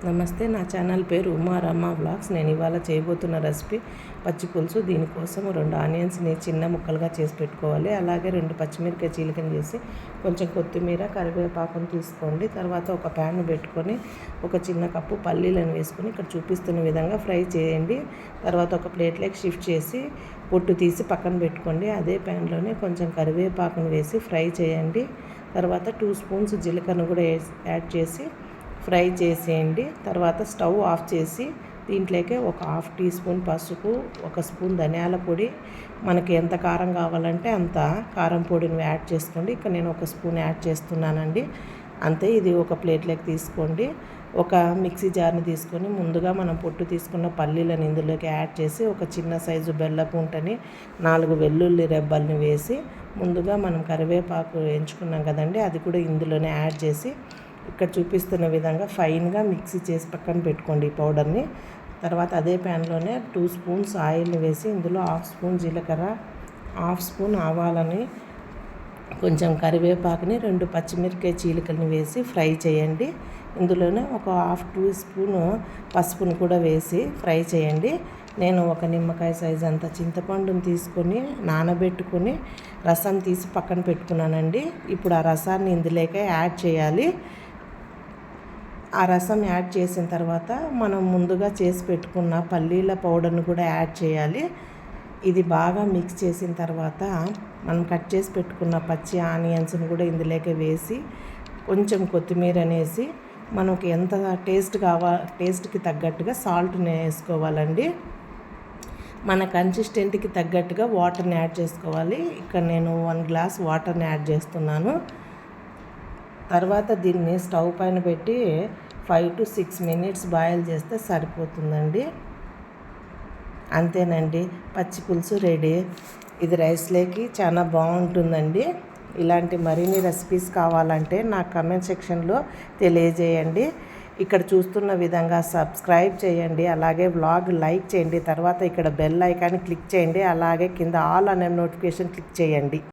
నమస్తే, నా ఛానల్ పేరు ఉమారమ్మ వ్లాగ్స్. నేను ఇవాళ చేయబోతున్న రెసిపీ పచ్చి పులుసు. దీనికోసం 2 ఆనియన్స్ని చిన్న ముక్కలుగా చేసి పెట్టుకోవాలి. అలాగే 2 పచ్చిమిరపకాయ చీలికలు చేసి కొంచెం కొత్తిమీర, కరివేపాకును తీసుకోండి. తర్వాత ఒక ప్యాన్ పెట్టుకొని ఒక చిన్న కప్పు పల్లీలను వేసుకొని ఇక్కడ చూపిస్తున్న విధంగా ఫ్రై చేయండి. తర్వాత ఒక ప్లేట్లోకి షిఫ్ట్ చేసి పొట్టు తీసి పక్కన పెట్టుకోండి. అదే ప్యాన్లోనే కొంచెం కరివేపాకును వేసి ఫ్రై చేయండి. తర్వాత 2 స్పూన్స్ జీలకర్ర కూడా యాడ్ చేసి ఫ్రై చేసేయండి. తర్వాత స్టవ్ ఆఫ్ చేసి దీంట్లోకి ఒక 1/2 టీ స్పూన్ పసుపు, 1 స్పూన్ ధనియాల పొడి, మనకి ఎంత కారం కావాలంటే అంత కారం పొడిని యాడ్ చేసుకోండి. ఇక్కడ నేను 1 స్పూన్ యాడ్ చేస్తున్నానండి. అంతే. ఇది ఒక ప్లేట్లోకి తీసుకోండి. ఒక మిక్సీ జార్ని తీసుకొని ముందుగా మనం పొట్టు తీసుకున్న పల్లీలను ఇందులోకి యాడ్ చేసి ఒక చిన్న సైజు బెల్లపు ఉంటని 4 వెల్లుల్లి రెబ్బల్ని వేసి ముందుగా మనం కరివేపాకు ఎంచుకున్నాం కదండి, అది కూడా ఇందులోనే యాడ్ చేసి ఇక్కడ చూపిస్తున్న విధంగా ఫైన్గా మిక్సీ చేసి పక్కన పెట్టుకోండి ఈ పౌడర్ని. తర్వాత అదే ప్యాన్లోనే 2 స్పూన్స్ ఆయిల్ని వేసి ఇందులో 1/2 స్పూన్ జీలకర్ర, 1/2 స్పూన్ ఆవాలని, కొంచెం కరివేపాకుని, 2 పచ్చిమిరపకాయ చీలికల్ని వేసి ఫ్రై చేయండి. ఇందులోనే ఒక 1/2 టీ స్పూను పసుపును కూడా వేసి ఫ్రై చేయండి. నేను ఒక నిమ్మకాయ సైజ్ అంత చింతపండుని తీసుకొని నానబెట్టుకొని రసం తీసి పక్కన పెట్టుకున్నానండి. ఇప్పుడు ఆ రసాన్ని ఇందులోకే యాడ్ చేయాలి. ఆ రసం యాడ్ చేసిన తర్వాత మనం ముందుగా చేసి పెట్టుకున్న పల్లీల పౌడర్ను కూడా యాడ్ చేయాలి. ఇది బాగా మిక్స్ చేసిన తర్వాత మనం కట్ చేసి పెట్టుకున్న పచ్చి ఆనియన్స్ని కూడా ఇందులోకి వేసి కొంచెం కొత్తిమీర వేసి మనకి ఎంత టేస్ట్కి తగ్గట్టుగా సాల్ట్ని వేసుకోవాలండి. మన కన్సిస్టెంట్కి తగ్గట్టుగా వాటర్ని యాడ్ చేసుకోవాలి. ఇక్కడ నేను 1 గ్లాస్ వాటర్ని యాడ్ చేస్తున్నాను. తర్వాత దీన్ని స్టవ్ పైన పెట్టి 5 to 6 మినిట్స్ బాయిల్ చేస్తే సరిపోతుందండి. అంతేనండి, పచ్చి పులుసు రెడీ. ఇది రైస్లోకి చాలా బాగుంటుందండి. ఇలాంటి మరిన్ని రెసిపీస్ కావాలంటే నా కమెంట్ సెక్షన్లో తెలియజేయండి. ఇక్కడ చూస్తున్న విధంగా సబ్స్క్రైబ్ చేయండి. అలాగే వ్లాగ్ లైక్ చేయండి. తర్వాత ఇక్కడ బెల్ ఐకాన్ క్లిక్ చేయండి. అలాగే కింద ఆల్ అనే నోటిఫికేషన్ క్లిక్ చేయండి.